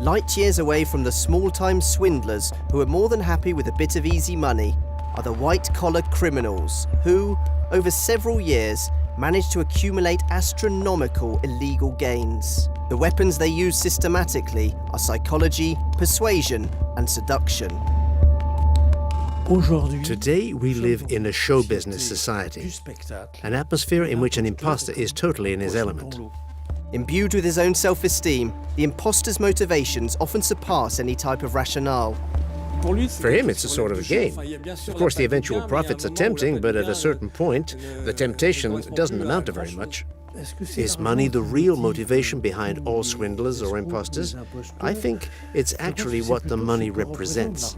Light years away from the small-time swindlers who are more than happy with a bit of easy money are the white-collar criminals who, over several years, managed to accumulate astronomical illegal gains. The weapons they use systematically are psychology, persuasion, and seduction. Today we live in a show business society, an atmosphere in which an imposter is totally in his element. Imbued with his own self-esteem, the imposter's motivations often surpass any type of rationale. For him, it's a sort of a game. Of course, the eventual profits are tempting, but at a certain point, the temptation doesn't amount to very much. Is money the real motivation behind all swindlers or imposters? I think it's actually what the money represents.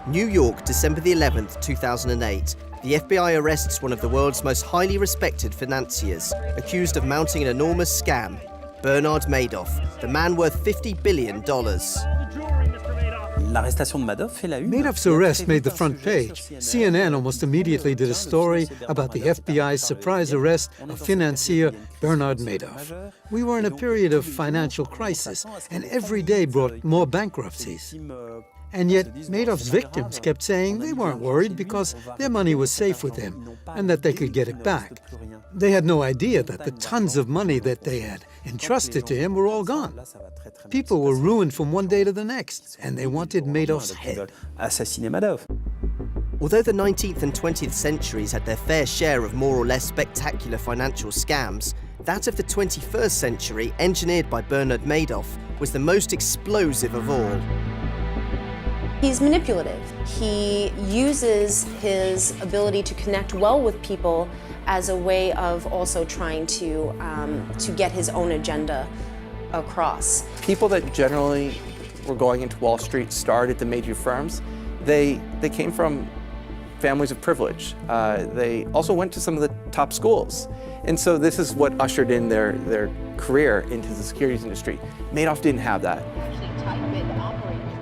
New York, December the 11th, 2008. The FBI arrests one of the world's most highly respected financiers, accused of mounting an enormous scam, Bernard Madoff, the man worth $50 billion. Madoff's arrest made the front page. CNN almost immediately did a story about the FBI's surprise arrest of financier Bernard Madoff. We were in a period of financial crisis, and every day brought more bankruptcies. And yet, Madoff's victims kept saying they weren't worried because their money was safe with him and that they could get it back. They had no idea that the tons of money that they had entrusted to him were all gone. People were ruined from one day to the next, and they wanted Madoff's head. Although the 19th and 20th centuries had their fair share of more or less spectacular financial scams, that of the 21st century, engineered by Bernard Madoff, was the most explosive of all. He's manipulative. He uses his ability to connect well with people as a way of also trying to get his own agenda across. People that generally were going into Wall Street starred at the major firms. They came from families of privilege. They also went to some of the top schools. And so this is what ushered in their career into the securities industry. Madoff didn't have that.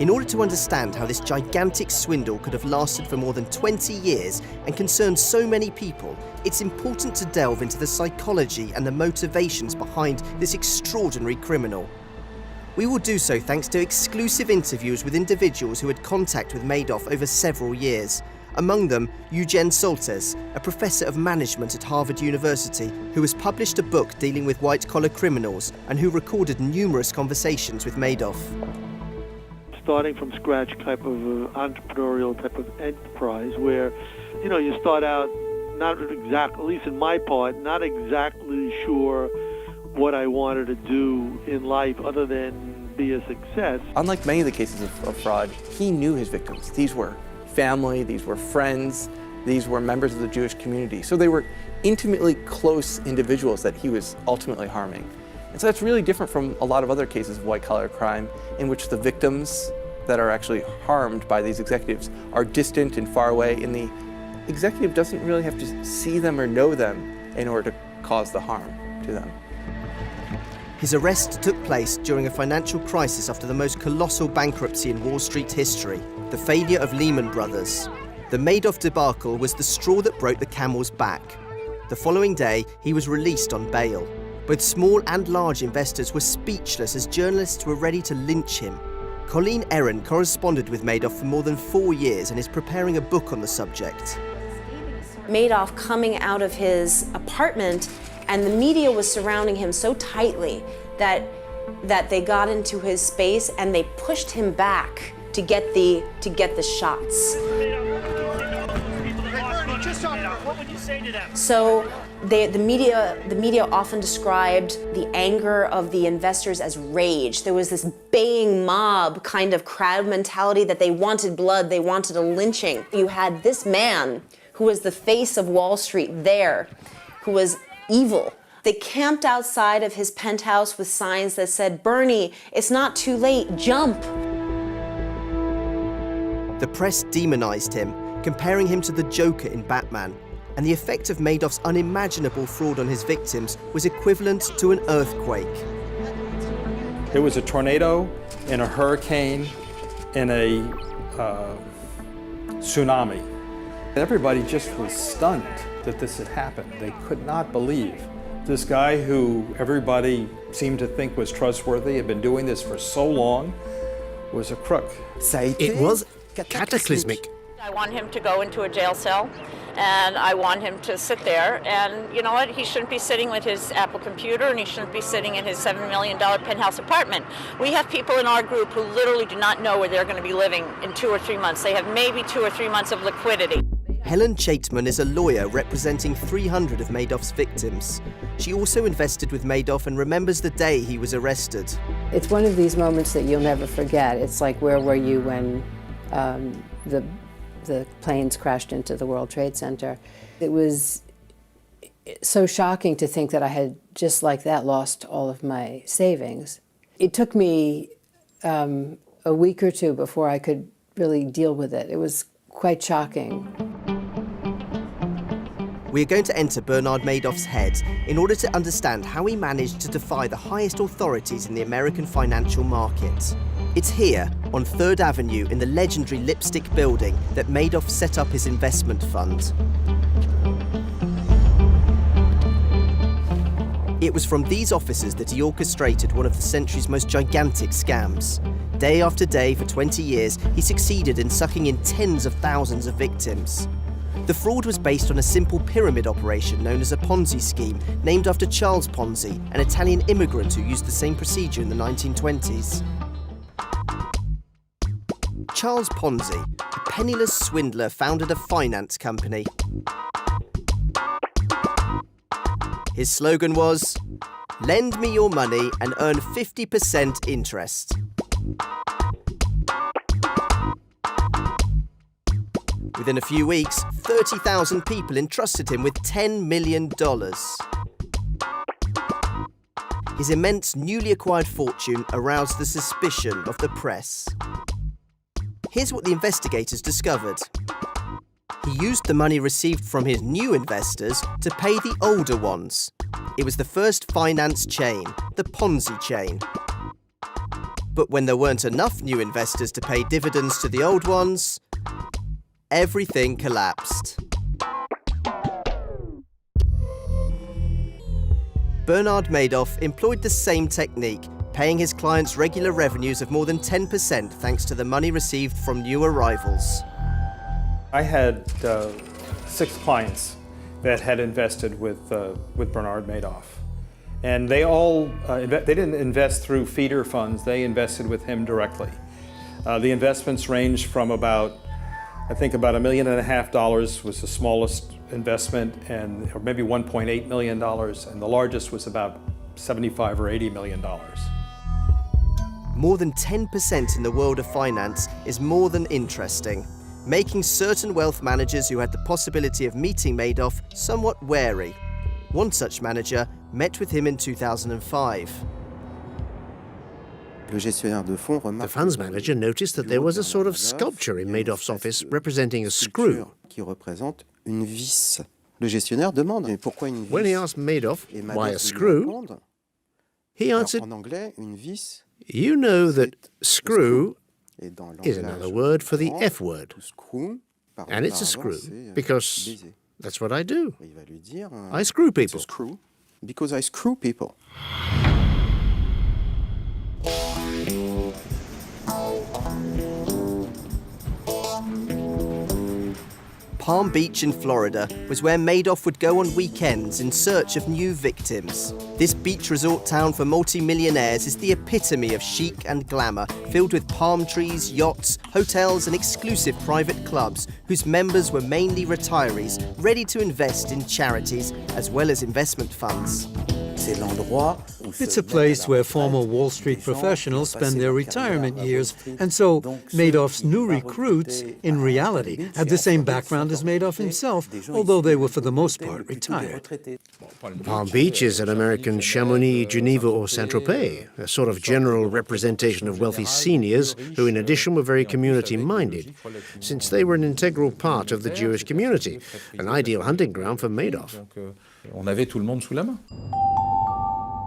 In order to understand how this gigantic swindle could have lasted for more than 20 years and concerned so many people, it's important to delve into the psychology and the motivations behind this extraordinary criminal. We will do so thanks to exclusive interviews with individuals who had contact with Madoff over several years. Among them, Eugene Soltes, a professor of management at Harvard University, who has published a book dealing with white-collar criminals and who recorded numerous conversations with Madoff. Starting from scratch type of entrepreneurial type of enterprise where, you know, you start out not exactly, at least in my part, not exactly sure what I wanted to do in life other than be a success. Unlike many of the cases of fraud, he knew his victims. These were family, these were friends, these were members of the Jewish community. So they were intimately close individuals that he was ultimately harming. And so that's really different from a lot of other cases of white-collar crime in which the victims that are actually harmed by these executives are distant and far away, and the executive doesn't really have to see them or know them in order to cause the harm to them. His arrest took place during a financial crisis after the most colossal bankruptcy in Wall Street history, the failure of Lehman Brothers. The Madoff debacle was the straw that broke the camel's back. The following day, he was released on bail. Both small and large investors were speechless as journalists were ready to lynch him. Colleen Erin corresponded with Madoff for more than 4 years and is preparing a book on the subject. Madoff coming out of his apartment, and the media was surrounding him so tightly that they got into his space and they pushed him back to get the shots. What would you say to them? So the media often described the anger of the investors as rage. There was this baying mob kind of crowd mentality that they wanted blood, they wanted a lynching. You had this man who was the face of Wall Street there, who was evil. They camped outside of his penthouse with signs that said, "Bernie, it's not too late, jump." The press demonized him, comparing him to the Joker in Batman, and the effect of Madoff's unimaginable fraud on his victims was equivalent to an earthquake. It was a tornado and a hurricane and a tsunami Everybody just was stunned that this had happened. They could not believe this guy who everybody seemed to think was trustworthy, had been doing this for so long, was a crook. It was cataclysmic. I want him to go into a jail cell, and I want him to sit there, and you know what, he shouldn't be sitting with his Apple computer, and he shouldn't be sitting in his $7 million penthouse apartment. We have people in our group who literally do not know where they're going to be living in 2 or 3 months. They have maybe 2 or 3 months of liquidity. Helen Chaitman is a lawyer representing 300 of Madoff's victims. She also invested with Madoff and remembers the day he was arrested. It's one of these moments that you'll never forget. It's like, where were you when the planes crashed into the World Trade Center? It was so shocking to think that I had, just like that, lost all of my savings. It took me a week or two before I could really deal with it. It was quite shocking. We're going to enter Bernard Madoff's head in order to understand how he managed to defy the highest authorities in the American financial market. It's here, on 3rd Avenue, in the legendary Lipstick Building, that Madoff set up his investment fund. It was from these offices that he orchestrated one of the century's most gigantic scams. Day after day for 20 years, he succeeded in sucking in tens of thousands of victims. The fraud was based on a simple pyramid operation known as a Ponzi scheme, named after Charles Ponzi, an Italian immigrant who used the same procedure in the 1920s. Charles Ponzi, a penniless swindler, founded a finance company. His slogan was, "Lend me your money and earn 50% interest." Within a few weeks, 30,000 people entrusted him with $10 million. His immense newly acquired fortune aroused the suspicion of the press. Here's what the investigators discovered. He used the money received from his new investors to pay the older ones. It was the first finance chain, the Ponzi chain. But when there weren't enough new investors to pay dividends to the old ones, everything collapsed. Bernard Madoff employed the same technique, paying his clients regular revenues of more than 10% thanks to the money received from new arrivals. I had 6 clients that had invested with Bernard Madoff. And they all, they didn't invest through feeder funds, they invested with him directly. The investments ranged from about $1.5 million was the smallest investment, or maybe $1.8 million, and the largest was about $75 or $80 million. More than 10% in the world of finance is more than interesting, making certain wealth managers who had the possibility of meeting Madoff somewhat wary. One such manager met with him in 2005. The funds manager noticed that there was a sort of sculpture in Madoff's office representing a screw. When he asked Madoff why a screw, he answered, "You know that screw is another word for the F word. And it's a screw because that's what I do. I screw people." Because I screw people. Palm Beach in Florida was where Madoff would go on weekends in search of new victims. This beach resort town for multi-millionaires is the epitome of chic and glamour, filled with palm trees, yachts, hotels and exclusive private clubs whose members were mainly retirees ready to invest in charities as well as investment funds. It's a place where former Wall Street professionals spend their retirement years, and so Madoff's new recruits, in reality, had the same background as Madoff himself, although they were for the most part retired. Palm Beach is an American Chamonix, Geneva or Saint-Tropez, a sort of general representation of wealthy seniors who in addition were very community-minded, since they were an integral part of the Jewish community, an ideal hunting ground for Madoff.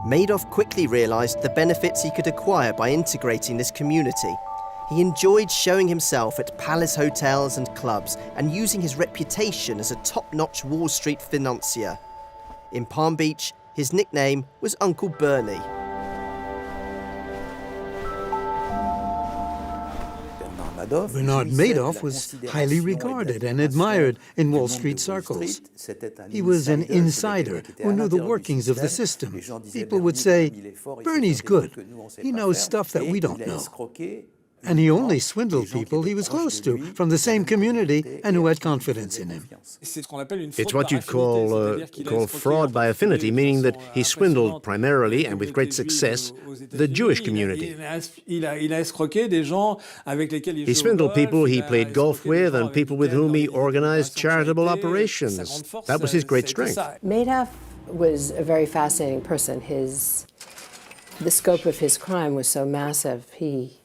Madoff quickly realized the benefits he could acquire by integrating this community. He enjoyed showing himself at palace hotels and clubs and using his reputation as a top-notch Wall Street financier. In Palm Beach, his nickname was Uncle Bernie. Bernard Madoff was highly regarded and admired in Wall Street circles. He was an insider who knew the workings of the system. People would say, "Bernie's good. He knows stuff that we don't know." And he only swindled people he was close to, from the same community, and who had confidence in him. It's what you'd call fraud by affinity, meaning that he swindled primarily and with great success the Jewish community. He swindled people he played golf with and people with whom he organized charitable operations. That was his great strength. Madoff was a very fascinating person. The scope of his crime was so massive. He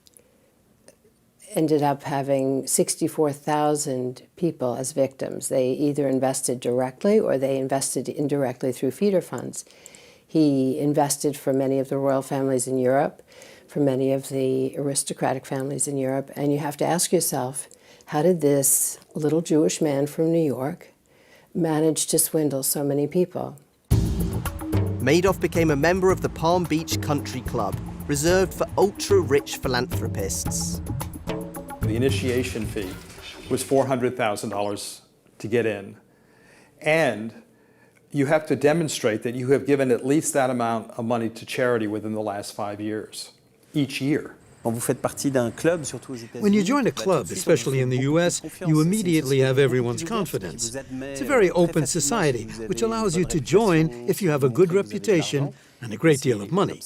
ended up having 64,000 people as victims. They either invested directly or they invested indirectly through feeder funds. He invested for many of the royal families in Europe, for many of the aristocratic families in Europe, and you have to ask yourself, how did this little Jewish man from New York manage to swindle so many people? Madoff became a member of the Palm Beach Country Club, reserved for ultra-rich philanthropists. The initiation fee was $400,000 to get in. And you have to demonstrate that you have given at least that amount of money to charity within the last 5 years, each year. When you join a club, especially in the US, you immediately have everyone's confidence. It's a very open society, which allows you to join if you have a good reputation and a great deal of money.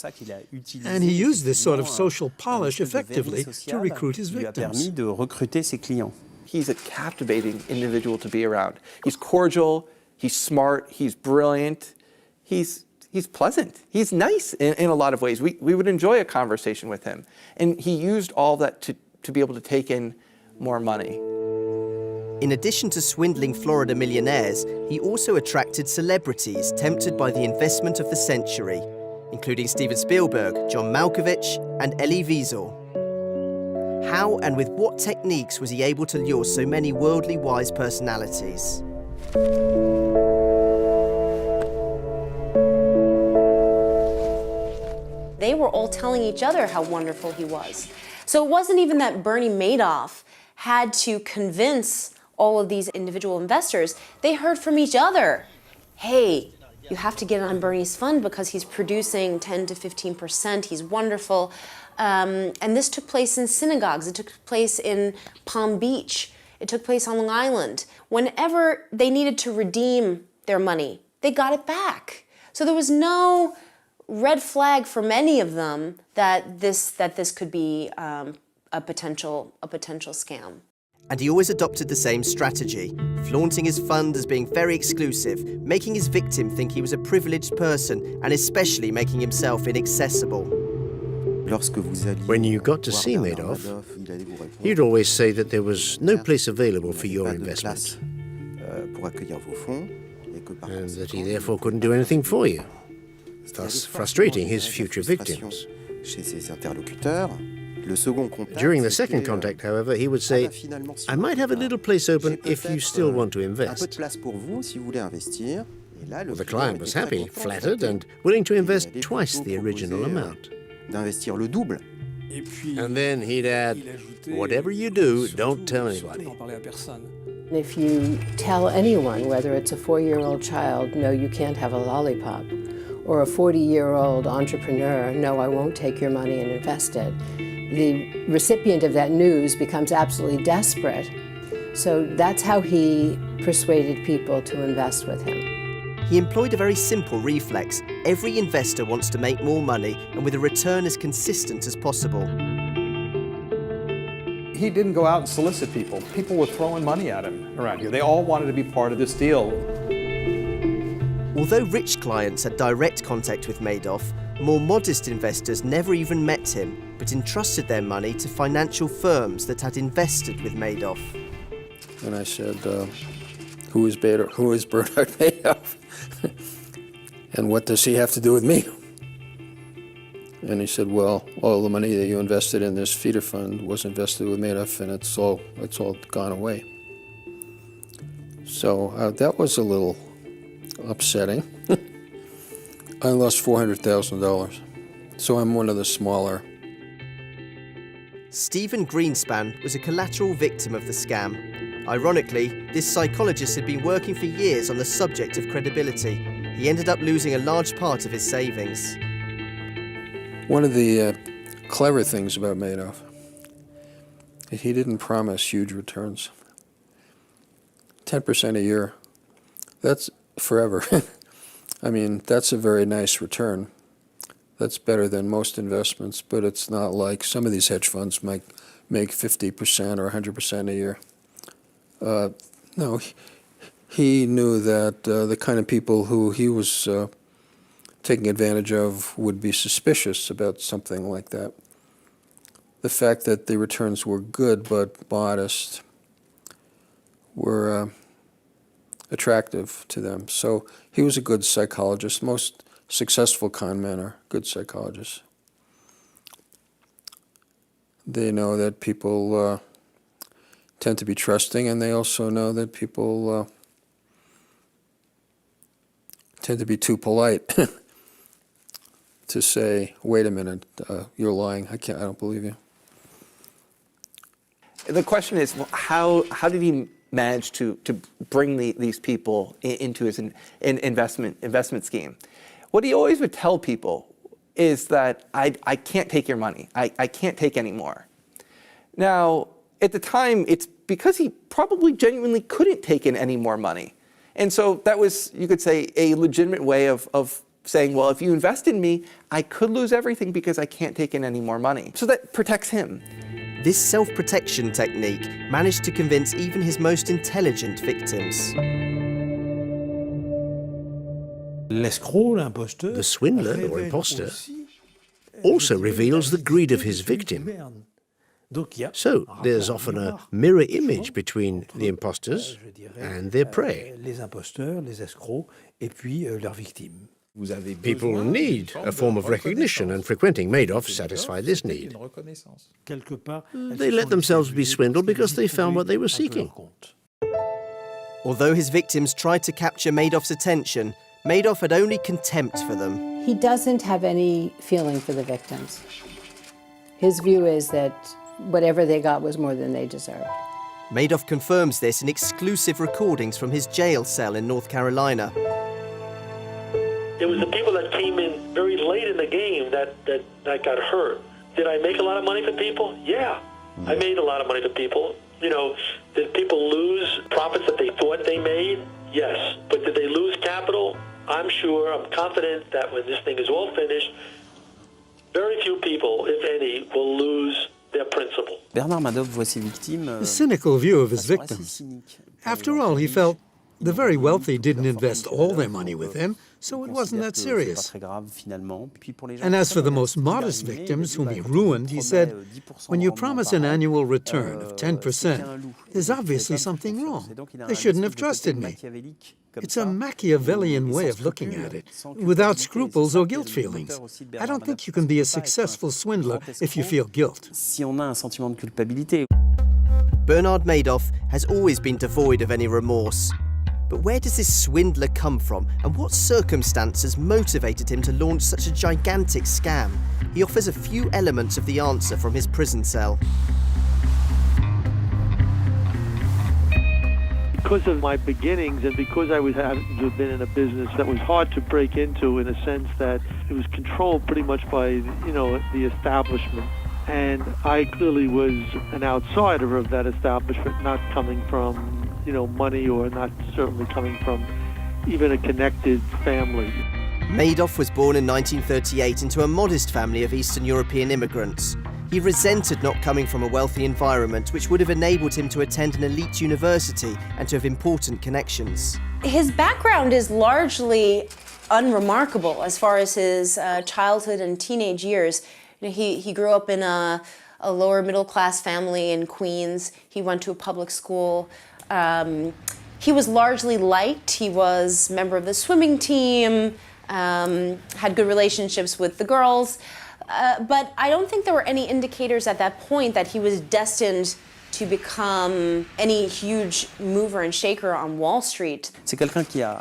And he used this sort of social polish effectively to recruit his victims. He's a captivating individual to be around. He's cordial, he's smart, he's brilliant, he's pleasant, he's nice in a lot of ways. We would enjoy a conversation with him. And he used all that to be able to take in more money. In addition to swindling Florida millionaires, he also attracted celebrities tempted by the investment of the century, including Steven Spielberg, John Malkovich, and Elie Wiesel. How and with what techniques was he able to lure so many worldly wise personalities? They were all telling each other how wonderful he was. So it wasn't even that Bernie Madoff had to convince all of these individual investors. They heard from each other. Hey, you have to get on Bernie's fund because he's producing 10 to 15%. He's wonderful. And this took place in synagogues. It took place in Palm Beach. It took place on Long Island. Whenever they needed to redeem their money, they got it back. So there was no red flag for many of them that this could be a potential scam. And he always adopted the same strategy, flaunting his fund as being very exclusive, making his victim think he was a privileged person, and especially making himself inaccessible. When you got to see Madoff, he'd always say that there was no place available for your investment, and that he therefore couldn't do anything for you, thus frustrating his future victims. During the second contact, however, he would say, "I might have a little place open if you still want to invest." Well, the client was happy, flattered, and willing to invest twice the original amount. And then he'd add, "Whatever you do, don't tell anybody." If you tell anyone, whether it's a 4-year-old child, no, you can't have a lollipop, or a 40-year-old entrepreneur, no, I won't take your money and invest it, the recipient of that news becomes absolutely desperate. So that's how he persuaded people to invest with him. He employed a very simple reflex. Every investor wants to make more money and with a return as consistent as possible. He didn't go out and solicit people. People were throwing money at him around here. They all wanted to be part of this deal. Although rich clients had direct contact with Madoff, more modest investors never even met him, but entrusted their money to financial firms that had invested with Madoff. And I said, who is Bernard Madoff? And what does he have to do with me? And he said, well, all the money that you invested in this feeder fund was invested with Madoff, and it's all gone away. So that was a little upsetting. I lost $400,000. So I'm one of the smaller. Stephen Greenspan was a collateral victim of the scam. Ironically, this psychologist had been working for years on the subject of credibility. He ended up losing a large part of his savings. One of the clever things about Madoff, he didn't promise huge returns. 10% a year, that's forever. I mean, that's a very nice return. That's better than most investments, but it's not like some of these hedge funds might make 50% or 100% a year. No, he knew that the kind of people who he was taking advantage of would be suspicious about something like that. The fact that the returns were good but modest were attractive to them. So he was a good psychologist. Most successful con men are good psychologists. They know that people tend to be trusting, and they also know that people tend to be too polite to say, wait a minute, you're lying, I don't believe you. The question is, well, how did he manage to bring these people into his investment scheme? What he always would tell people is that I can't take your money. I can't take any more. Now, at the time, it's because he probably genuinely couldn't take in any more money. And so that was, you could say, a legitimate way of saying, well, if you invest in me, I could lose everything because I can't take in any more money. So that protects him. This self-protection technique managed to convince even his most intelligent victims. The swindler or imposter also reveals the greed of his victim. So there's often a mirror image between the imposters and their prey. People need a form of recognition, and frequenting Madoff satisfied this need. They let themselves be swindled because they found what they were seeking. Although his victims tried to capture Madoff's attention, Madoff had only contempt for them. He doesn't have any feeling for the victims. His view is that whatever they got was more than they deserved. Madoff confirms this in exclusive recordings from his jail cell in North Carolina. It was the people that came in very late in the game that got hurt. Did I make a lot of money for people? Yeah, I made a lot of money for people. You know, did people lose profits that they thought they made? Yes. But did they lose capital? I'm sure, I'm confident that when this thing is all finished, very few people, if any, will lose their principal. A cynical view of his victims. After all, he felt the very wealthy didn't invest all their money with him, so it wasn't that serious. And as for the most modest victims whom he ruined, he said, when you promise an annual return of 10%, there's obviously something wrong. They shouldn't have trusted me. It's a Machiavellian way of looking at it, without scruples or guilt feelings. I don't think you can be a successful swindler if you feel guilt. Bernard Madoff has always been devoid of any remorse. But where does this swindler come from, and what circumstances motivated him to launch such a gigantic scam? He offers a few elements of the answer from his prison cell. Because of my beginnings and because I had been in a business that was hard to break into, in a sense that it was controlled pretty much by, you know, the establishment. And I clearly was an outsider of that establishment, not coming from, you know, money, or not certainly coming from even a connected family. Madoff was born in 1938 into a modest family of Eastern European immigrants. He resented not coming from a wealthy environment, which would have enabled him to attend an elite university and to have important connections. His background is largely unremarkable as far as his childhood and teenage years. You know, he grew up in a lower middle class family in Queens. He went to a public school. He was largely liked. He was a member of the swimming team, had good relationships with the girls. but I don't think there were any indicators at that point that he was destined to become any huge mover and shaker on Wall Street.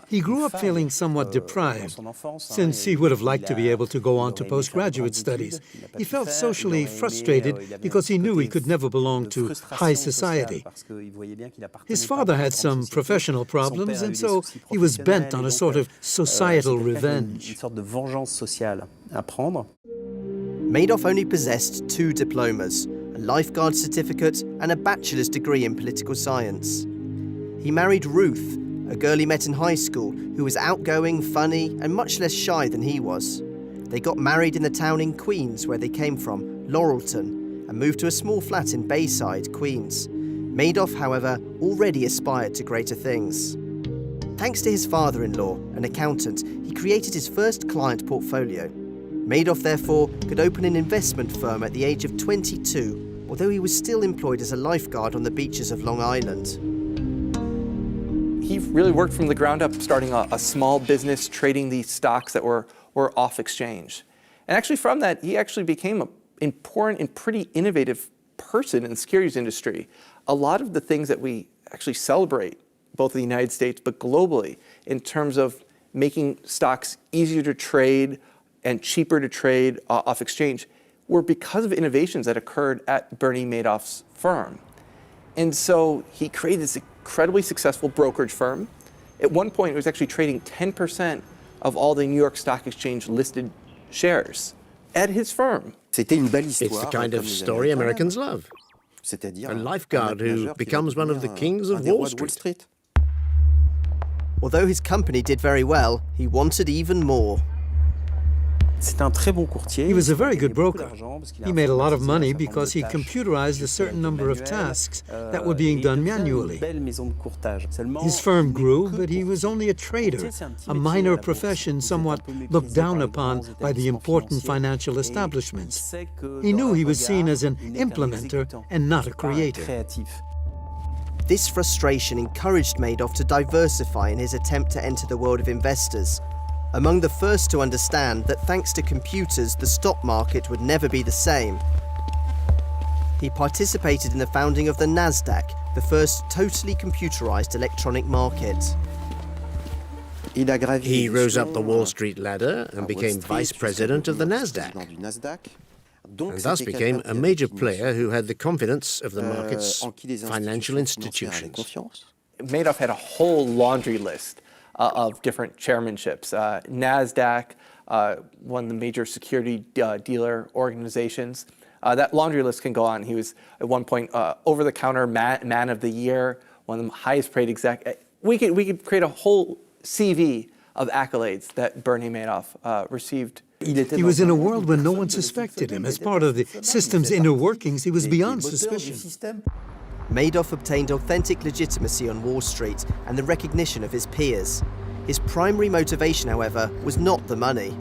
He grew up feeling somewhat deprived, since he would have liked to be able to go on to postgraduate studies. He felt socially frustrated because he knew he could never belong to high society. His father had some professional problems, and so he was bent on a sort of societal revenge. Madoff only possessed 2 diplomas, a lifeguard certificate and a bachelor's degree in political science. He married Ruth, a girl he met in high school who was outgoing, funny, and much less shy than he was. They got married in the town in Queens where they came from, Laurelton, and moved to a small flat in Bayside, Queens. Madoff, however, already aspired to greater things. Thanks to his father-in-law, an accountant, he created his first client portfolio. Madoff, therefore, could open an investment firm at the age of 22, although he was still employed as a lifeguard on the beaches of Long Island. He really worked from the ground up, starting a small business, trading these stocks that were off exchange. And actually from that, he actually became an important and pretty innovative person in the securities industry. A lot of the things that we actually celebrate, both in the United States but globally, in terms of making stocks easier to trade and cheaper to trade off exchange, were because of innovations that occurred at Bernie Madoff's firm. And so he created this incredibly successful brokerage firm. At one point, it was actually trading 10% of all the New York Stock Exchange listed shares at his firm. It's the kind of story Americans love. A lifeguard who becomes one of the kings of Wall Street. Although his company did very well, he wanted even more. He was a very good broker. He made a lot of money because he computerized a certain number of tasks that were being done manually. His firm grew, but he was only a trader, a minor profession somewhat looked down upon by the important financial establishments. He knew he was seen as an implementer and not a creator. This frustration encouraged Madoff to diversify in his attempt to enter the world of investors. Among the first to understand that thanks to computers, the stock market would never be the same. He participated in the founding of the Nasdaq, the first totally computerized electronic market. He rose up the Wall Street ladder and became vice president of the Nasdaq, and thus became a major player who had the confidence of the market's financial institutions. Madoff had a whole laundry list of different chairmanships. NASDAQ, one of the major security dealer organizations. That laundry list can go on. He was, at one point, over-the-counter man of the year, one of the highest-paid exec. We could create a whole CV of accolades that Bernie Madoff received. He was in a world where no one suspected him. As part of the system's inner workings, he was beyond suspicion. Madoff obtained authentic legitimacy on Wall Street and the recognition of his peers. His primary motivation, however, was not the money.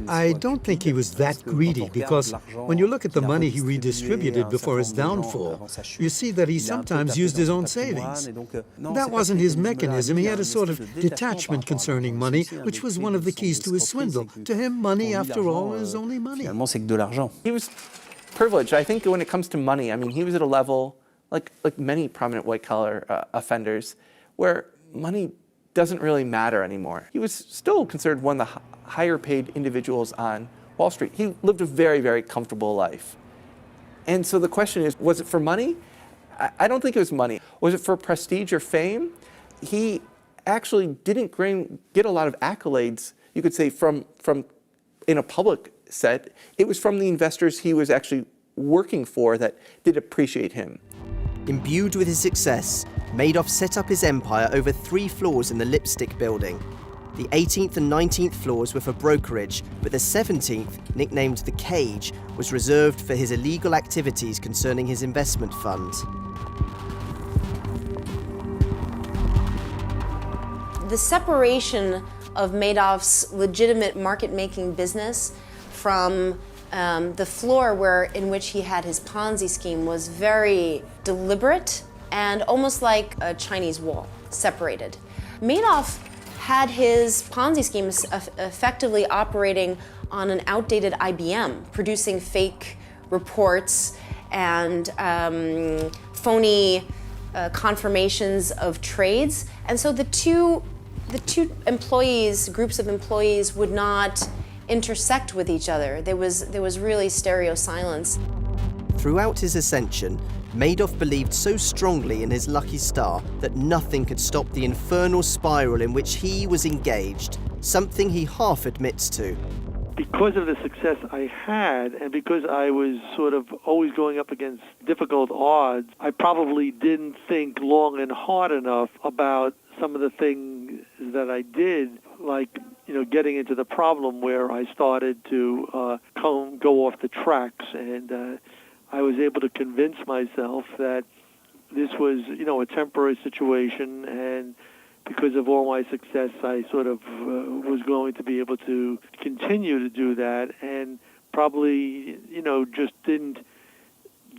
I don't think he was that greedy, because when you look at the money he redistributed before his downfall, you see that he sometimes used his own savings. That wasn't his mechanism. He had a sort of detachment concerning money, which was one of the keys to his swindle. To him, money, after all, is only money. He was privileged. I think when it comes to money, I mean, he was at a level, like many prominent white-collar offenders, where money doesn't really matter anymore. He was still considered one of the higher-paid individuals on Wall Street. He lived a very, very comfortable life. And so the question is, was it for money? I don't think it was money. Was it for prestige or fame? He actually didn't get a lot of accolades, you could say, from in a public set. It was from the investors he was actually working for that did appreciate him. Imbued with his success, Madoff set up his empire over 3 floors in the Lipstick Building. The 18th and 19th floors were for brokerage, but the 17th, nicknamed the Cage, was reserved for his illegal activities concerning his investment fund. The separation of Madoff's legitimate market-making business from the floor in which he had his Ponzi scheme was very deliberate and almost like a Chinese wall, separated. Madoff had his Ponzi schemes effectively operating on an outdated IBM, producing fake reports and phony confirmations of trades. And so the two employees, groups of employees, would not intersect with each other. There was really stereo silence. Throughout his ascension, Madoff believed so strongly in his lucky star that nothing could stop the infernal spiral in which he was engaged, something he half admits to. Because of the success I had, and because I was sort of always going up against difficult odds, I probably didn't think long and hard enough about some of the things that I did, like, getting into the problem where I started to go off the tracks, and I was able to convince myself that this was, a temporary situation, and because of all my success, I sort of was going to be able to continue to do that, and probably, just didn't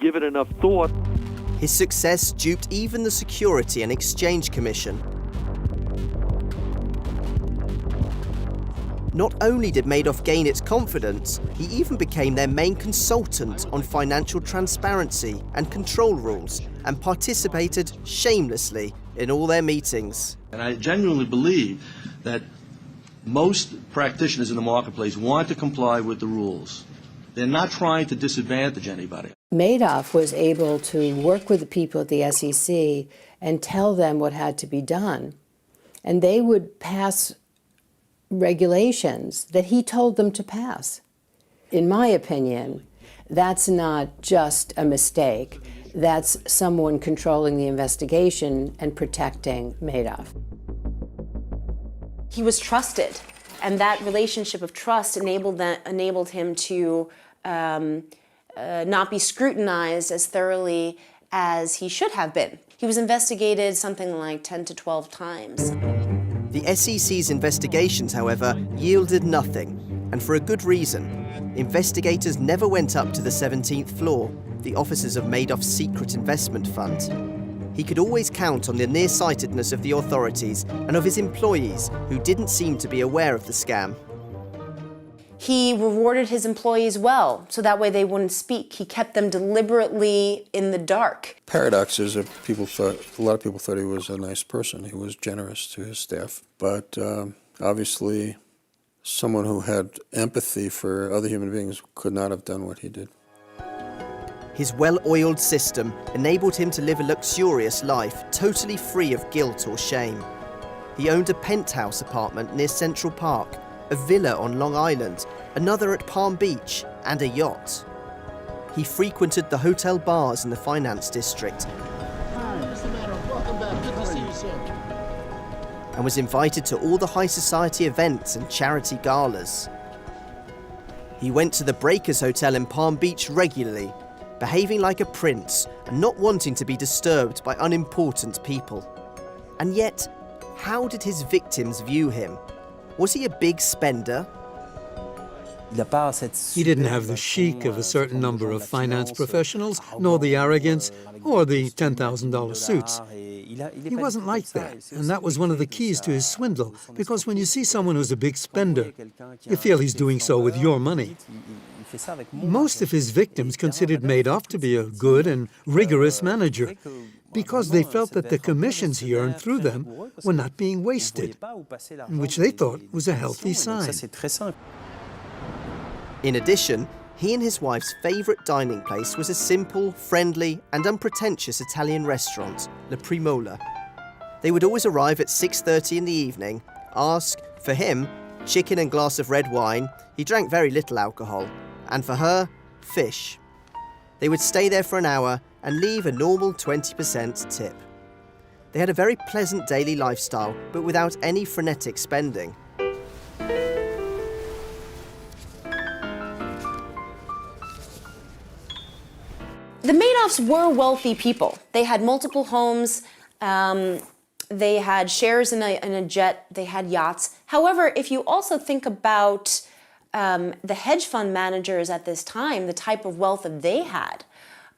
give it enough thought. His success duped even the Security and Exchange Commission. Not only did Madoff gain its confidence, he even became their main consultant on financial transparency and control rules, and participated shamelessly in all their meetings. And I genuinely believe that most practitioners in the marketplace want to comply with the rules. They're not trying to disadvantage anybody. Madoff was able to work with the people at the SEC and tell them what had to be done. And they would pass regulations that he told them to pass. In my opinion, that's not just a mistake. That's someone controlling the investigation and protecting Madoff. He was trusted, and that relationship of trust enabled him to not be scrutinized as thoroughly as he should have been. He was investigated something like 10 to 12 times. The SEC's investigations, however, yielded nothing, and for a good reason. Investigators never went up to the 17th floor, the offices of Madoff's secret investment fund. He could always count on the nearsightedness of the authorities and of his employees, who didn't seem to be aware of the scam. He rewarded his employees well, so that way they wouldn't speak. He kept them deliberately in the dark. Paradox is that a lot of people thought he was a nice person. He was generous to his staff. But obviously, someone who had empathy for other human beings could not have done what he did. His well-oiled system enabled him to live a luxurious life, totally free of guilt or shame. He owned a penthouse apartment near Central Park, a villa on Long Island, another at Palm Beach, and a yacht. He frequented the hotel bars in the finance district. Hi, Mr. Madoff, welcome back. Good to see you, sir. And was invited to all the high society events and charity galas. He went to the Breakers Hotel in Palm Beach regularly, behaving like a prince and not wanting to be disturbed by unimportant people. And yet, how did his victims view him? Was he a big spender? He didn't have the chic of a certain number of finance professionals, nor the arrogance, or the $10,000 suits. He wasn't like that, and that was one of the keys to his swindle, because when you see someone who's a big spender, you feel he's doing so with your money. Most of his victims considered Madoff to be a good and rigorous manager, because they felt that the commissions he earned through them were not being wasted, which they thought was a healthy sign. In addition, he and his wife's favourite dining place was a simple, friendly and unpretentious Italian restaurant, La Primola. They would always arrive at 6:30 in the evening, ask, for him, chicken and glass of red wine. He drank very little alcohol. And for her, fish. They would stay there for an hour and leave a normal 20% tip. They had a very pleasant daily lifestyle, but without any frenetic spending. The Madoffs were wealthy people. They had multiple homes, they had shares in a jet, they had yachts. However, if you also think about the hedge fund managers at this time, the type of wealth that they had,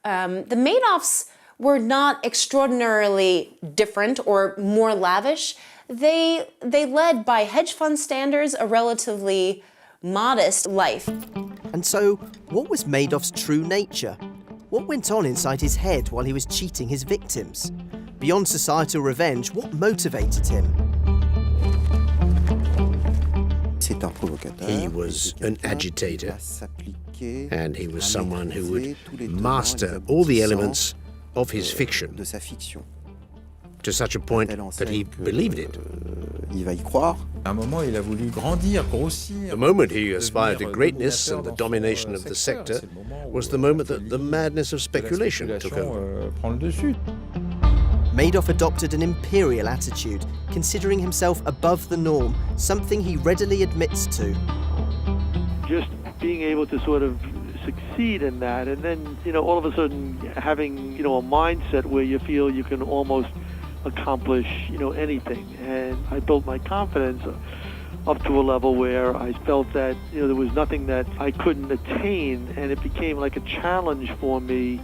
the Madoffs were not extraordinarily different or more lavish. They led, by hedge fund standards, a relatively modest life. And so, what was Madoff's true nature? What went on inside his head while he was cheating his victims? Beyond societal revenge, what motivated him? He was an agitator, and he was someone who would master all the elements of his fiction to such a point that he believed it. The moment he aspired to greatness and the domination of the sector was the moment that the madness of speculation took over. Madoff adopted an imperial attitude, considering himself above the norm, something he readily admits to. Just being able to sort of succeed in that, and then, all of a sudden having, a mindset where you feel you can almost accomplish, anything. And I built my confidence up to a level where I felt that, there was nothing that I couldn't attain, and it became like a challenge for me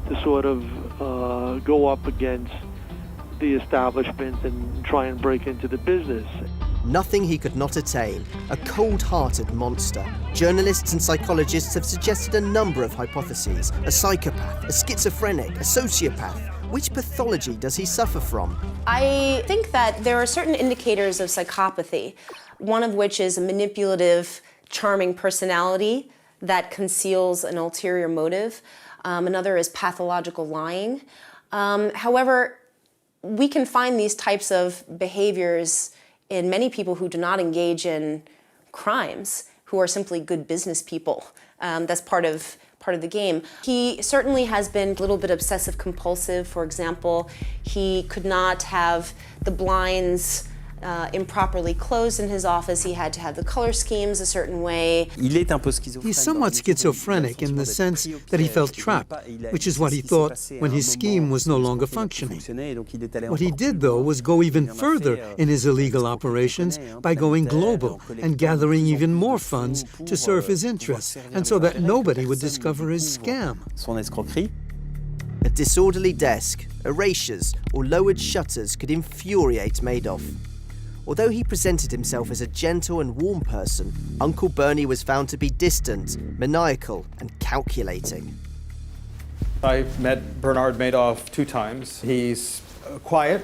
to sort of go up against the establishment and try and break into the business. Nothing he could not attain, a cold-hearted monster. Journalists and psychologists have suggested a number of hypotheses. A psychopath, a schizophrenic, a sociopath. Which pathology does he suffer from? I think that there are certain indicators of psychopathy, one of which is a manipulative, charming personality that conceals an ulterior motive. Another is pathological lying. However, we can find these types of behaviors in many people who do not engage in crimes, who are simply good business people. That's part of the game. He certainly has been a little bit obsessive compulsive. For example, he could not have the blinds improperly closed in his office. He had to have the color schemes a certain way. He's somewhat schizophrenic in the sense that he felt trapped, which is what he thought when his scheme was no longer functioning. What he did, though, was go even further in his illegal operations by going global and gathering even more funds to serve his interests, and so that nobody would discover his scam. A disorderly desk, erasures, or lowered shutters could infuriate Madoff. Although he presented himself as a gentle and warm person, Uncle Bernie was found to be distant, maniacal, and calculating. I've met Bernard Madoff 2 times. He's quiet,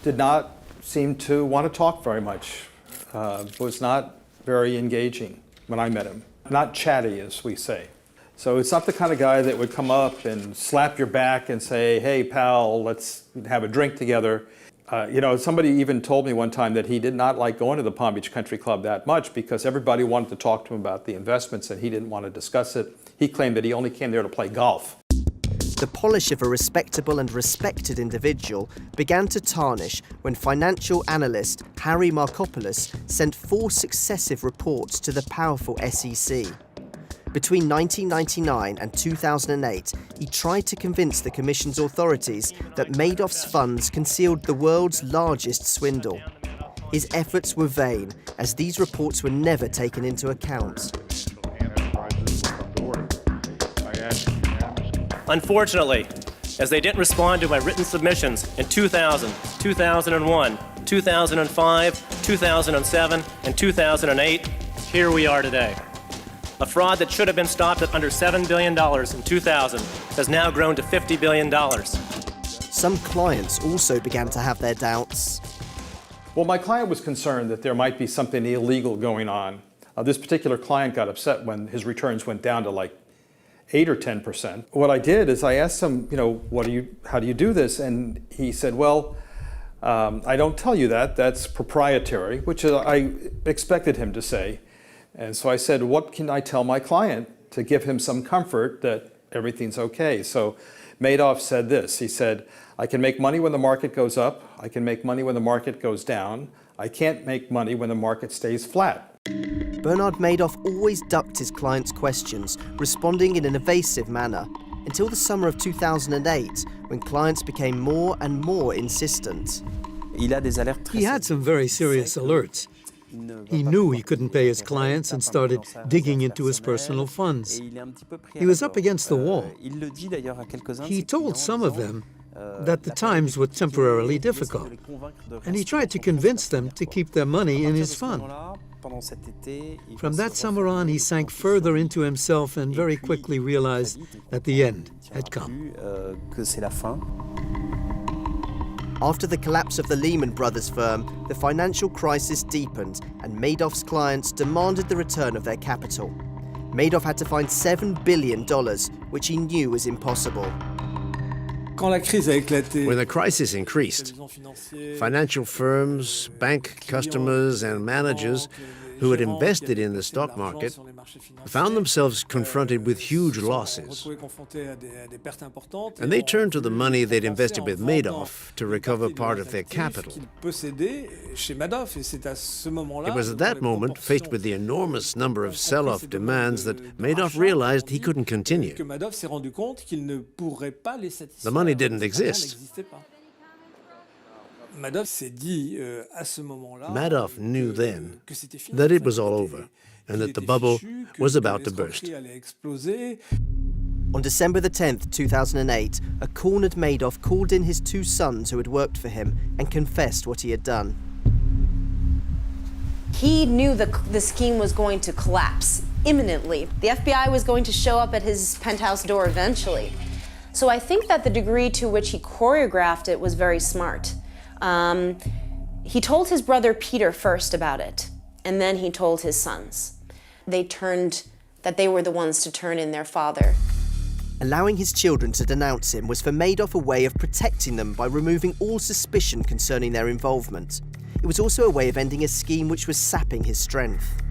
did not seem to want to talk very much, was not very engaging when I met him. Not chatty, as we say. So it's not the kind of guy that would come up and slap your back and say, hey, pal, let's have a drink together. Somebody even told me one time that he did not like going to the Palm Beach Country Club that much because everybody wanted to talk to him about the investments and he didn't want to discuss it. He claimed that he only came there to play golf. The polish of a respectable and respected individual began to tarnish when financial analyst Harry Markopoulos sent 4 successive reports to the powerful SEC. Between 1999 and 2008, he tried to convince the Commission's authorities that Madoff's funds concealed the world's largest swindle. His efforts were vain, as these reports were never taken into account. Unfortunately, as they didn't respond to my written submissions in 2000, 2001, 2005, 2007, and 2008, here we are today. A fraud that should have been stopped at under $7 billion in 2000 has now grown to $50 billion. Some clients also began to have their doubts. Well, my client was concerned that there might be something illegal going on. This particular client got upset when his returns went down to like 8 or 10%. What I did is I asked him, how do you do this? And he said, well, I don't tell you that. That's proprietary, which I expected him to say. And so I said, what can I tell my client to give him some comfort that everything's okay? So Madoff said this. He said, I can make money when the market goes up. I can make money when the market goes down. I can't make money when the market stays flat. Bernard Madoff always ducked his clients' questions, responding in an evasive manner, until the summer of 2008, when clients became more and more insistent. He had some very serious alerts. He knew he couldn't pay his clients and started digging into his personal funds. He was up against the wall. He told some of them that the times were temporarily difficult, and he tried to convince them to keep their money in his fund. From that summer on, he sank further into himself and very quickly realized that the end had come. After the collapse of the Lehman Brothers firm, the financial crisis deepened and Madoff's clients demanded the return of their capital. Madoff had to find $7 billion, which he knew was impossible. When the crisis increased, financial firms, bank customers, and managers who had invested in the stock market found themselves confronted with huge losses. And they turned to the money they'd invested with Madoff to recover part of their capital. It was at that moment, faced with the enormous number of sell-off demands, that Madoff realized he couldn't continue. The money didn't exist. Madoff knew then that it was all over and that the bubble was about to burst. On December the 10th, 2008, a cornered Madoff called in his two sons who had worked for him and confessed what he had done. He knew the scheme was going to collapse imminently. The FBI was going to show up at his penthouse door eventually. So I think that the degree to which he choreographed it was very smart. He told his brother Peter first about it, and then he told his sons. They were the ones to turn in their father. Allowing his children to denounce him was for Madoff a way of protecting them by removing all suspicion concerning their involvement. It was also a way of ending a scheme which was sapping his strength.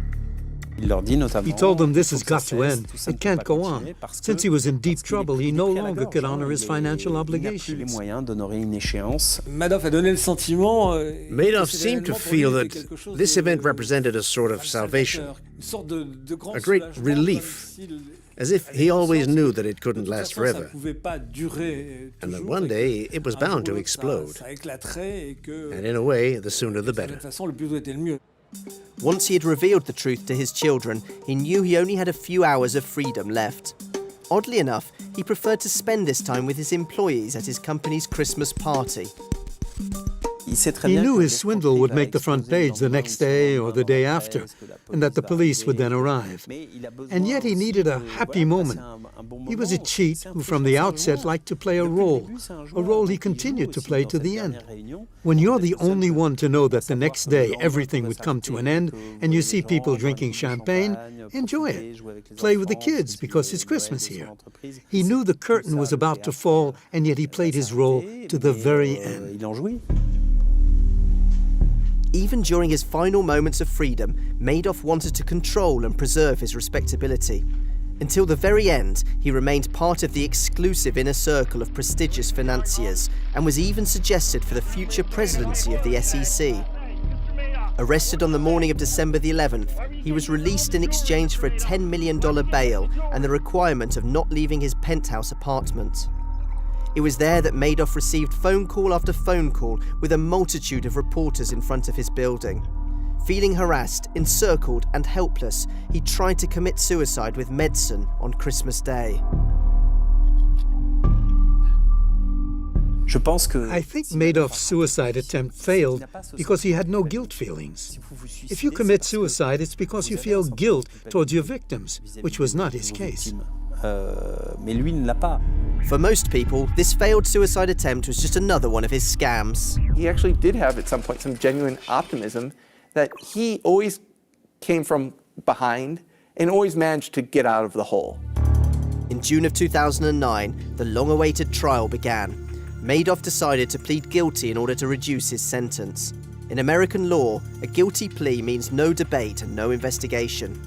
He told them this has got to end. It can't go on. Since he was in deep trouble, he no longer could honor his financial obligations. Madoff seemed to feel that this event represented a sort of salvation, a great relief, as if he always knew that it couldn't last forever, and that one day it was bound to explode. And in a way, the sooner the better. Once he had revealed the truth to his children, he knew he only had a few hours of freedom left. Oddly enough, he preferred to spend this time with his employees at his company's Christmas party. He knew his swindle would make the front page the next day or the day after, and that the police would then arrive. And yet he needed a happy moment. He was a cheat who from the outset liked to play a role he continued to play to the end. When you're the only one to know that the next day everything would come to an end, and you see people drinking champagne, enjoy it. Play with the kids because it's Christmas here. He knew the curtain was about to fall, and yet he played his role to the very end. Even during his final moments of freedom, Madoff wanted to control and preserve his respectability. Until the very end, he remained part of the exclusive inner circle of prestigious financiers and was even suggested for the future presidency of the SEC. Arrested on the morning of December the 11th, he was released in exchange for a $10 million bail and the requirement of not leaving his penthouse apartment. It was there that Madoff received phone call after phone call with a multitude of reporters in front of his building. Feeling harassed, encircled and helpless, he tried to commit suicide with medicine on Christmas Day. I think Madoff's suicide attempt failed because he had no guilt feelings. If you commit suicide, it's because you feel guilt towards your victims, which was not his case. For most people, this failed suicide attempt was just another one of his scams. He actually did have at some point some genuine optimism that he always came from behind and always managed to get out of the hole. In June of 2009, the long-awaited trial began. Madoff decided to plead guilty in order to reduce his sentence. In American law, a guilty plea means no debate and no investigation.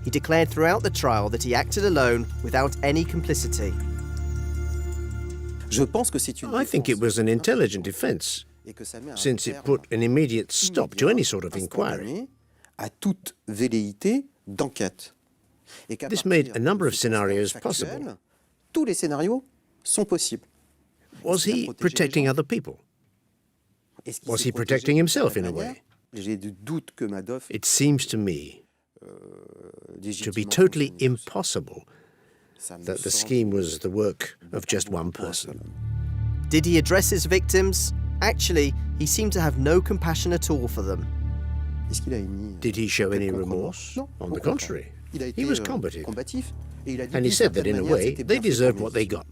He declared throughout the trial that he acted alone without any complicity. I think it was an intelligent defense, since it put an immediate stop to any sort of inquiry. This made a number of scenarios possible. Was he protecting other people? Was he protecting himself in a way? It seems to me to be totally impossible that the scheme was the work of just one person. Did he address his victims? Actually, he seemed to have no compassion at all for them. Did he show any remorse? On the contrary, he was combative. And he said that in a way, they deserved what they got.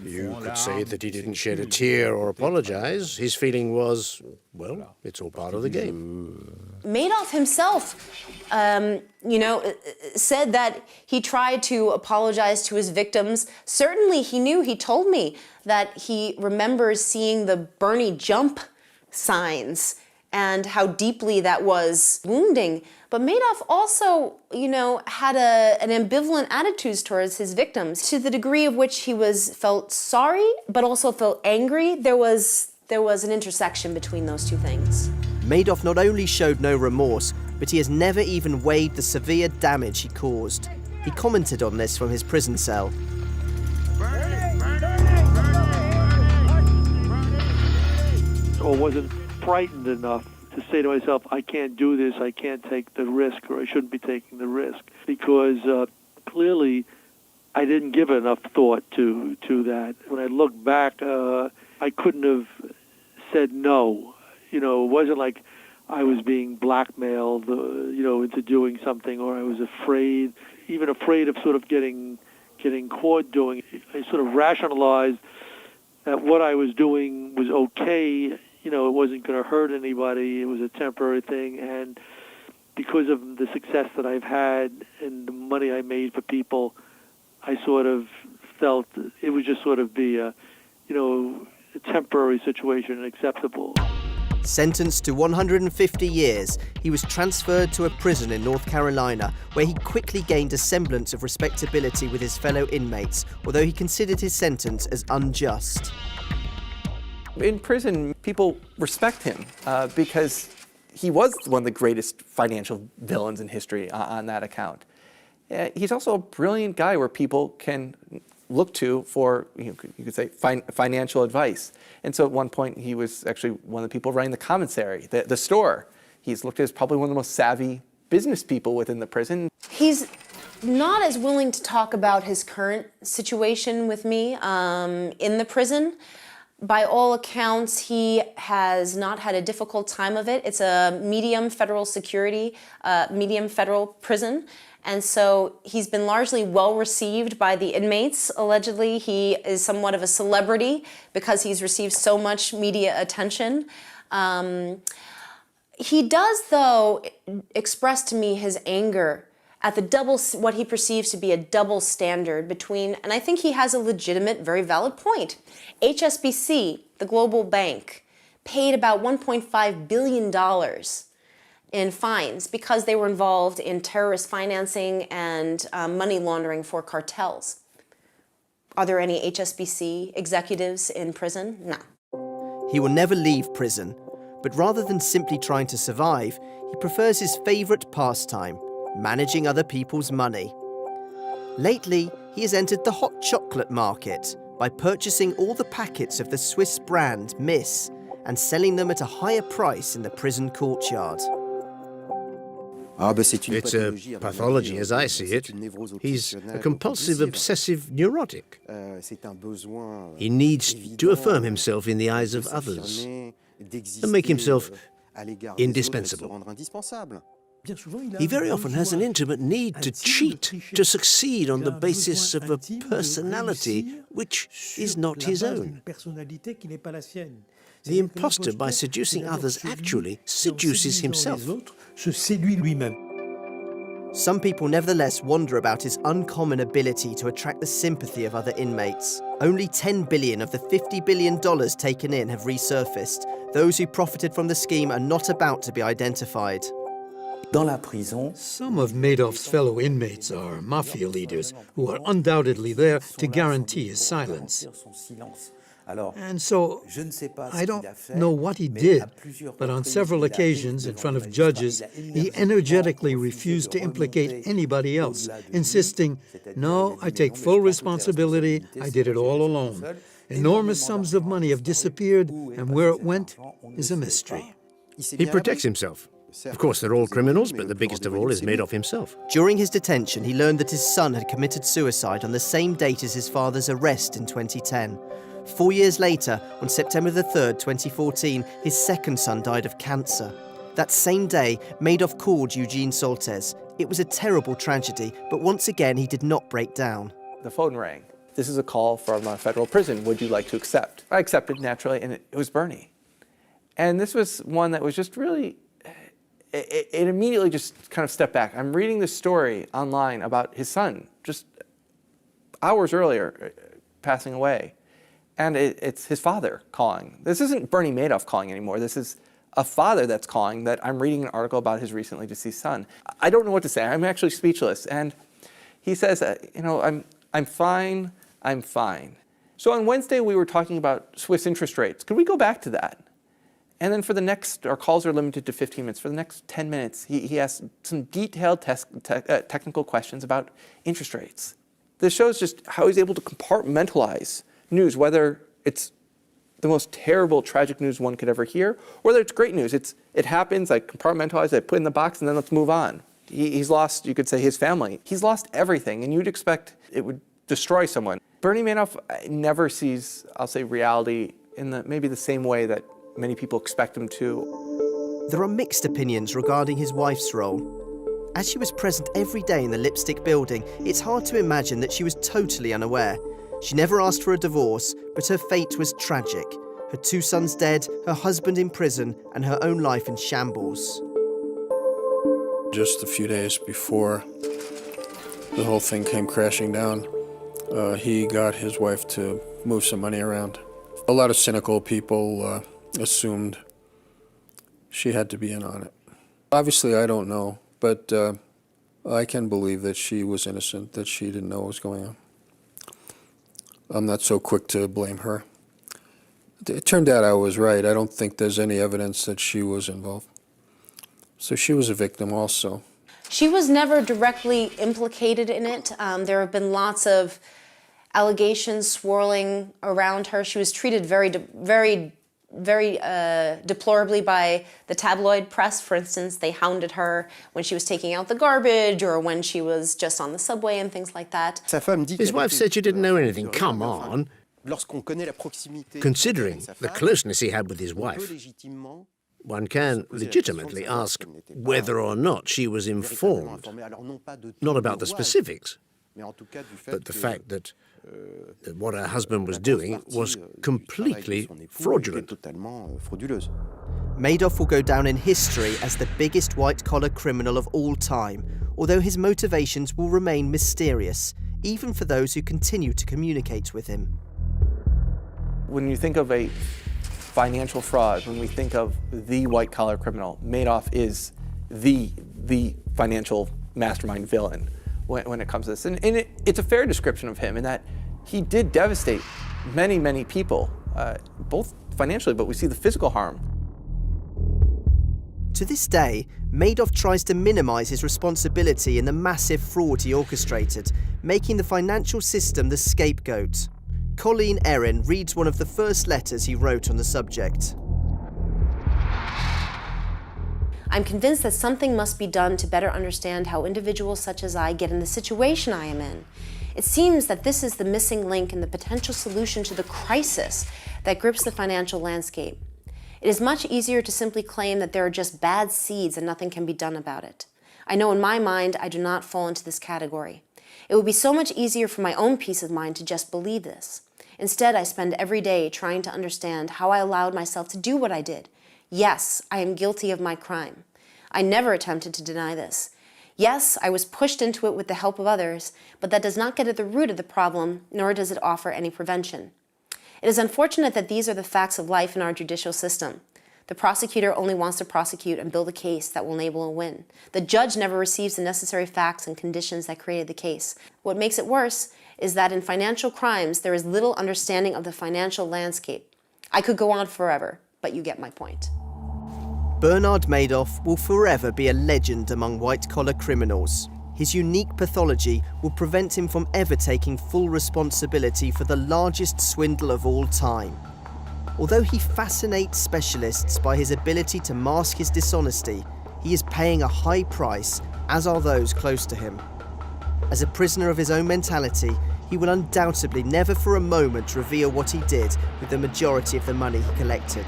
You could say that he didn't shed a tear or apologize. His feeling was, well, it's all part of the game. Madoff himself, said that he tried to apologize to his victims. Certainly he told me that he remembers seeing the Bernie jump signs and how deeply that was wounding. But Madoff also, had an ambivalent attitude towards his victims, to the degree of which he felt sorry, but also felt angry. There was an intersection between those two things. Madoff not only showed no remorse, but he has never even weighed the severe damage he caused. He commented on this from his prison cell. Or wasn't frightened enough to say to myself, I can't do this, I can't take the risk, or I shouldn't be taking the risk, because clearly I didn't give enough thought to that. When I look back, I couldn't have said no. It wasn't like I was being blackmailed, into doing something, or I was afraid of sort of getting caught doing it. I sort of rationalized that what I was doing was okay. It wasn't going to hurt anybody. It was a temporary thing. And because of the success that I've had and the money I made for people, I sort of felt it would just sort of be a temporary situation and acceptable. Sentenced to 150 years, he was transferred to a prison in North Carolina, where he quickly gained a semblance of respectability with his fellow inmates, although he considered his sentence as unjust. In prison, people respect him because he was one of the greatest financial villains in history on that account. He's also a brilliant guy where people can look to for, you could say, financial advice. And so at one point, he was actually one of the people running the commissary, the store. He's looked at as probably one of the most savvy business people within the prison. He's not as willing to talk about his current situation with me in the prison. By all accounts, he has not had a difficult time of it. It's a medium federal security, medium federal prison. And so he's been largely well received by the inmates. Allegedly, he is somewhat of a celebrity because he's received so much media attention. He does, though, express to me his anger at what he perceives to be a double standard between, and I think he has a legitimate, very valid point. HSBC, the global bank, paid about $1.5 billion in fines because they were involved in terrorist financing and money laundering for cartels. Are there any HSBC executives in prison? No. He will never leave prison, but rather than simply trying to survive, he prefers his favourite pastime, managing other people's money. Lately, he has entered the hot chocolate market by purchasing all the packets of the Swiss brand Miss and selling them at a higher price in the prison courtyard. It's a pathology as I see it. He's a compulsive, obsessive neurotic. He needs to affirm himself in the eyes of others and make himself indispensable. He very often has an intimate need to cheat, to succeed on the basis of a personality which is not his own. The imposter, by seducing others, actually seduces himself. Some people nevertheless wonder about his uncommon ability to attract the sympathy of other inmates. Only $10 billion of the $50 billion taken in have resurfaced. Those who profited from the scheme are not about to be identified. Some of Madoff's fellow inmates are mafia leaders who are undoubtedly there to guarantee his silence. And so, I don't know what he did, but on several occasions in front of judges, he energetically refused to implicate anybody else, insisting, "No, I take full responsibility, I did it all alone. Enormous sums of money have disappeared, and where it went is a mystery." He protects himself. Of course, they're all criminals, but the biggest of all is Madoff himself. During his detention, he learned that his son had committed suicide on the same date as his father's arrest in 2010. 4 years later, on September the 3rd, 2014, his second son died of cancer. That same day, Madoff called Eugene Soltes. It was a terrible tragedy, but once again, he did not break down. The phone rang. This is a call from a federal prison. Would you like to accept? I accepted naturally, and it was Bernie. And this was one that was just really, it immediately just kind of stepped back. I'm reading this story online about his son, just hours earlier, passing away. And it's his father calling. This isn't Bernie Madoff calling anymore. This is a father that's calling that I'm reading an article about his recently deceased son. I don't know what to say. I'm actually speechless. And he says, I'm fine, I'm fine. So on Wednesday, we were talking about Swiss interest rates. Could we go back to that? And then for the next, our calls are limited to 15 minutes. For the next 10 minutes, he asked some detailed technical questions about interest rates. This shows just how he's able to compartmentalize news, whether it's the most terrible, tragic news one could ever hear, or whether it's great news. It happens, I compartmentalize, I put it in the box, and then let's move on. He's lost, you could say, his family. He's lost everything, and you'd expect it would destroy someone. Bernie Madoff never sees, I'll say, reality in maybe the same way that many people expect him to. There are mixed opinions regarding his wife's role. As she was present every day in the Lipstick building, it's hard to imagine that she was totally unaware. She never asked for a divorce, but her fate was tragic. Her 2 sons dead, her husband in prison, and her own life in shambles. Just a few days before the whole thing came crashing down, he got his wife to move some money around. A lot of cynical people assumed she had to be in on it. Obviously, I don't know, but I can believe that she was innocent, that she didn't know what was going on. I'm not so quick to blame her. It turned out I was right. I don't think there's any evidence that she was involved. So she was a victim also. She was never directly implicated in it. There have been lots of allegations swirling around her. She was treated very deplorably by the tabloid press. For instance, they hounded her when she was taking out the garbage or when she was just on the subway and things like that. His wife said she didn't know anything. Come on. Considering the closeness he had with his wife, one can legitimately ask whether or not she was informed, not about the specifics, but the fact that what her husband was doing was completely fraudulent. Madoff will go down in history as the biggest white-collar criminal of all time, although his motivations will remain mysterious, even for those who continue to communicate with him. When you think of a financial fraud, when we think of the white-collar criminal, Madoff is the financial mastermind villain when it comes to this. And it's a fair description of him in that he did devastate many, many people, both financially, but we see the physical harm. To this day, Madoff tries to minimize his responsibility in the massive fraud he orchestrated, making the financial system the scapegoat. Colleen Erin reads one of the first letters he wrote on the subject. I'm convinced that something must be done to better understand how individuals such as I get in the situation I am in. It seems that this is the missing link in the potential solution to the crisis that grips the financial landscape. It is much easier to simply claim that there are just bad seeds and nothing can be done about it. I know in my mind I do not fall into this category. It would be so much easier for my own peace of mind to just believe this. Instead, I spend every day trying to understand how I allowed myself to do what I did. Yes, I am guilty of my crime. I never attempted to deny this. Yes, I was pushed into it with the help of others, but that does not get at the root of the problem, nor does it offer any prevention. It is unfortunate that these are the facts of life in our judicial system. The prosecutor only wants to prosecute and build a case that will enable a win. The judge never receives the necessary facts and conditions that created the case. What makes it worse is that in financial crimes, there is little understanding of the financial landscape. I could go on forever, but you get my point. Bernard Madoff will forever be a legend among white-collar criminals. His unique pathology will prevent him from ever taking full responsibility for the largest swindle of all time. Although he fascinates specialists by his ability to mask his dishonesty, he is paying a high price, as are those close to him. As a prisoner of his own mentality, he will undoubtedly never for a moment reveal what he did with the majority of the money he collected.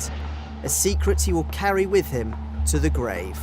A secret he will carry with him to the grave.